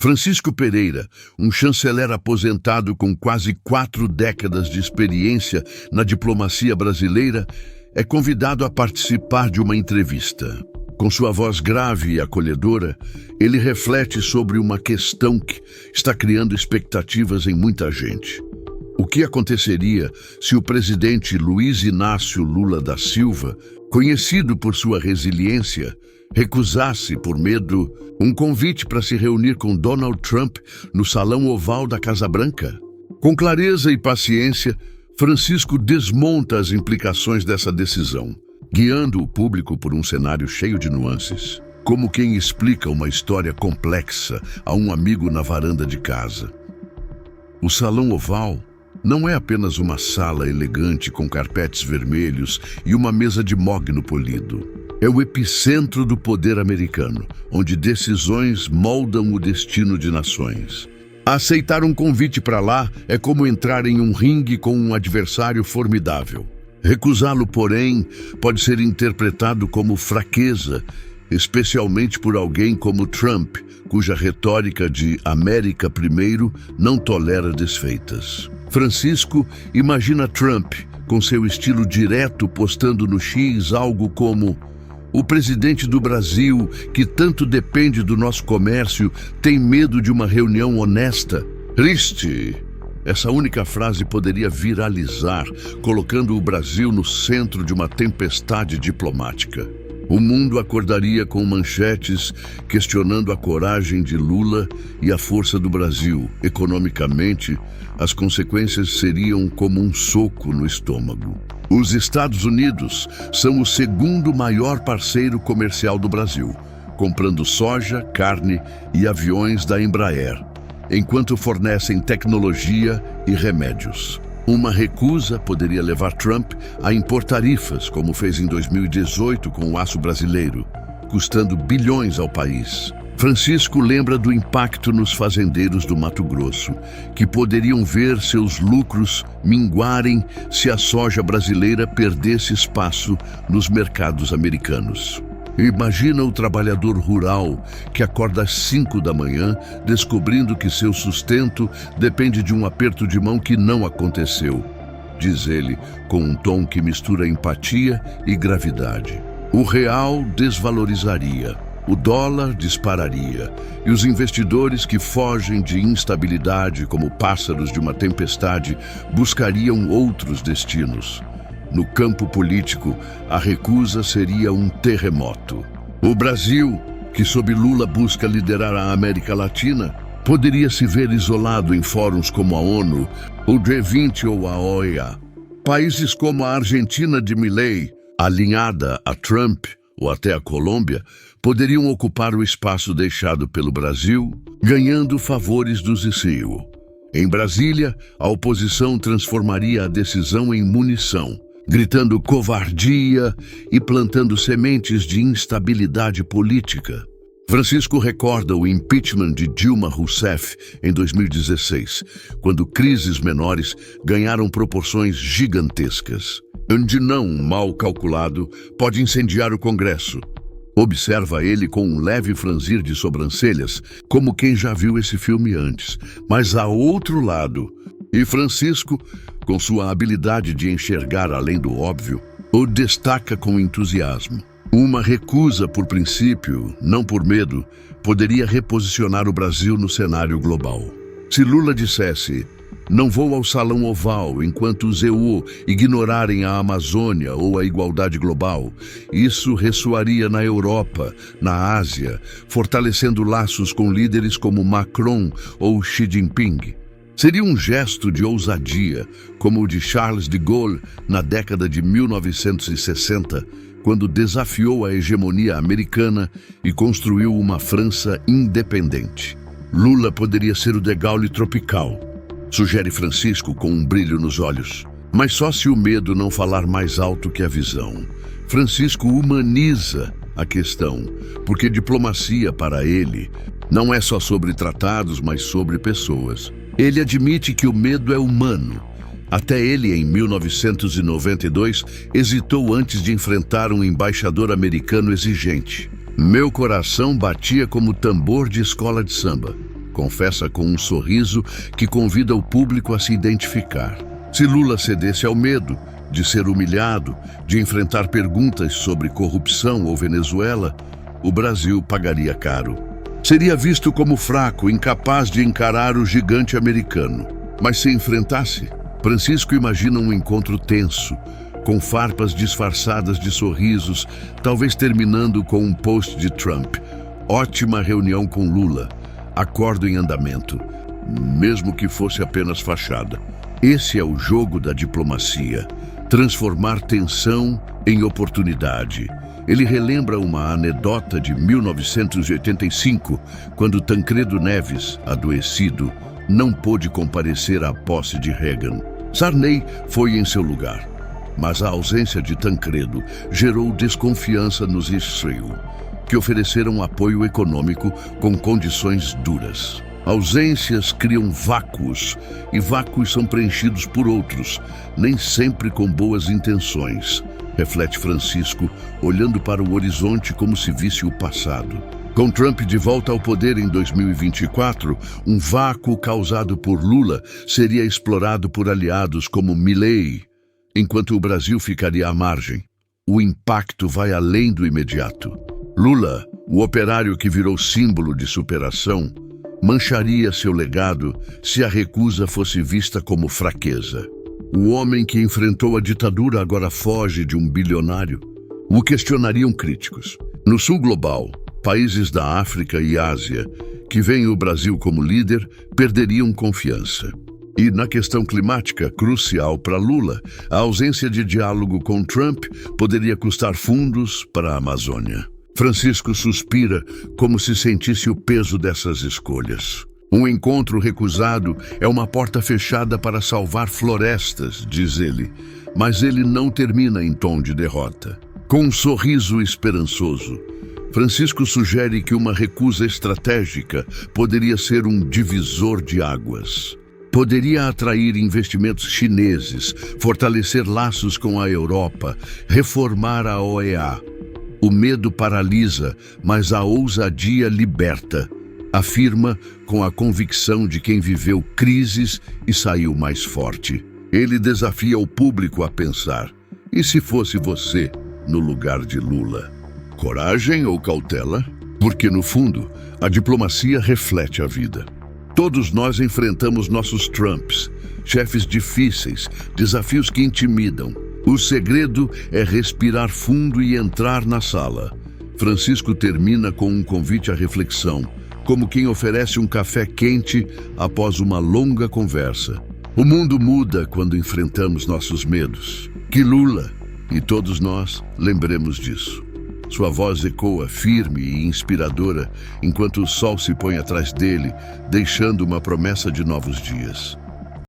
Francisco Pereira, um chanceler aposentado com quase 4 décadas de experiência na diplomacia brasileira, é convidado a participar de uma entrevista. Com sua voz grave e acolhedora, ele reflete sobre uma questão que está criando expectativas em muita gente. O que aconteceria se o presidente Luiz Inácio Lula da Silva, conhecido por sua resiliência, recusasse, por medo, um convite para se reunir com Donald Trump no Salão Oval da Casa Branca? Com clareza e paciência, Francisco desmonta as implicações dessa decisão, guiando o público por um cenário cheio de nuances, como quem explica uma história complexa a um amigo na varanda de casa. O Salão Oval não é apenas uma sala elegante com carpetes vermelhos e uma mesa de mogno polido. É o epicentro do poder americano, onde decisões moldam o destino de nações. Aceitar um convite para lá é como entrar em um ringue com um adversário formidável. Recusá-lo, porém, pode ser interpretado como fraqueza, especialmente por alguém como Trump, cuja retórica de América primeiro não tolera desfeitas. Francisco imagina Trump, com seu estilo direto, postando no X algo como: "O presidente do Brasil, que tanto depende do nosso comércio, tem medo de uma reunião honesta. Triste." Essa única frase poderia viralizar, colocando o Brasil no centro de uma tempestade diplomática. O mundo acordaria com manchetes questionando a coragem de Lula e a força do Brasil. Economicamente, as consequências seriam como um soco no estômago. Os Estados Unidos são o segundo maior parceiro comercial do Brasil, comprando soja, carne e aviões da Embraer, enquanto fornecem tecnologia e remédios. Uma recusa poderia levar Trump a impor tarifas, como fez em 2018 com o aço brasileiro, custando bilhões ao país. Francisco lembra do impacto nos fazendeiros do Mato Grosso, que poderiam ver seus lucros minguarem se a soja brasileira perdesse espaço nos mercados americanos. Imagina o trabalhador rural que acorda às 5 da manhã, descobrindo que seu sustento depende de um aperto de mão que não aconteceu, diz ele, com um tom que mistura empatia e gravidade. O real desvalorizaria, o dólar dispararia, e os investidores que fogem de instabilidade como pássaros de uma tempestade buscariam outros destinos. No campo político, a recusa seria um terremoto. O Brasil, que sob Lula busca liderar a América Latina, poderia se ver isolado em fóruns como a ONU, o G20 ou a OEA. Países como a Argentina de Milei, alinhada a Trump, ou até a Colômbia, poderiam ocupar o espaço deixado pelo Brasil, ganhando favores do CICIO. Em Brasília, a oposição transformaria a decisão em munição, gritando covardia e plantando sementes de instabilidade política. Francisco recorda o impeachment de Dilma Rousseff em 2016, quando crises menores ganharam proporções gigantescas. Onde não, mal calculado, pode incendiar o Congresso. Observa ele com um leve franzir de sobrancelhas, como quem já viu esse filme antes. Mas há outro lado, e Francisco, com sua habilidade de enxergar além do óbvio, o destaca com entusiasmo. Uma recusa por princípio, não por medo, poderia reposicionar o Brasil no cenário global. Se Lula dissesse: "Não vou ao Salão Oval enquanto os EU ignorarem a Amazônia ou a igualdade global", isso ressoaria na Europa, na Ásia, fortalecendo laços com líderes como Macron ou Xi Jinping. Seria um gesto de ousadia, como o de Charles de Gaulle na década de 1960, quando desafiou a hegemonia americana e construiu uma França independente. Lula poderia ser o de Gaulle tropical, sugere Francisco com um brilho nos olhos. Mas só se o medo não falar mais alto que a visão. Francisco humaniza a questão, porque diplomacia para ele não é só sobre tratados, mas sobre pessoas. Ele admite que o medo é humano. Até ele, em 1992, hesitou antes de enfrentar um embaixador americano exigente. "Meu coração batia como tambor de escola de samba", confessa com um sorriso que convida o público a se identificar. Se Lula cedesse ao medo de ser humilhado, de enfrentar perguntas sobre corrupção ou Venezuela, o Brasil pagaria caro. Seria visto como fraco, incapaz de encarar o gigante americano. Mas se enfrentasse, Francisco imagina um encontro tenso, com farpas disfarçadas de sorrisos, talvez terminando com um post de Trump. Ótima reunião com Lula. Acordo em andamento, mesmo que fosse apenas fachada. Esse é o jogo da diplomacia. Transformar tensão em oportunidade. Ele relembra uma anedota de 1985, quando Tancredo Neves, adoecido, não pôde comparecer à posse de Reagan. Sarney foi em seu lugar, mas a ausência de Tancredo gerou desconfiança nos Israel, que ofereceram apoio econômico com condições duras. Ausências criam vácuos, e vácuos são preenchidos por outros, nem sempre com boas intenções, reflete Francisco, olhando para o horizonte como se visse o passado. Com Trump de volta ao poder em 2024, um vácuo causado por Lula seria explorado por aliados como Milei, enquanto o Brasil ficaria à margem. O impacto vai além do imediato. Lula, o operário que virou símbolo de superação, mancharia seu legado se a recusa fosse vista como fraqueza. O homem que enfrentou a ditadura agora foge de um bilionário. O questionariam críticos. No sul global, países da África e Ásia, que veem o Brasil como líder, perderiam confiança. E na questão climática, crucial para Lula, a ausência de diálogo com Trump poderia custar fundos para a Amazônia. Francisco suspira como se sentisse o peso dessas escolhas. Um encontro recusado é uma porta fechada para salvar florestas, diz ele, mas ele não termina em tom de derrota. Com um sorriso esperançoso, Francisco sugere que uma recusa estratégica poderia ser um divisor de águas. Poderia atrair investimentos chineses, fortalecer laços com a Europa, reformar a OEA. O medo paralisa, mas a ousadia liberta, afirma com a convicção de quem viveu crises e saiu mais forte. Ele desafia o público a pensar: e se fosse você no lugar de Lula? Coragem ou cautela? Porque, no fundo, a diplomacia reflete a vida. Todos nós enfrentamos nossos Trumps, chefes difíceis, desafios que intimidam. O segredo é respirar fundo e entrar na sala. Francisco termina com um convite à reflexão, como quem oferece um café quente após uma longa conversa. O mundo muda quando enfrentamos nossos medos. Que Lula, e todos nós, lembremos disso. Sua voz ecoa firme e inspiradora enquanto o sol se põe atrás dele, deixando uma promessa de novos dias.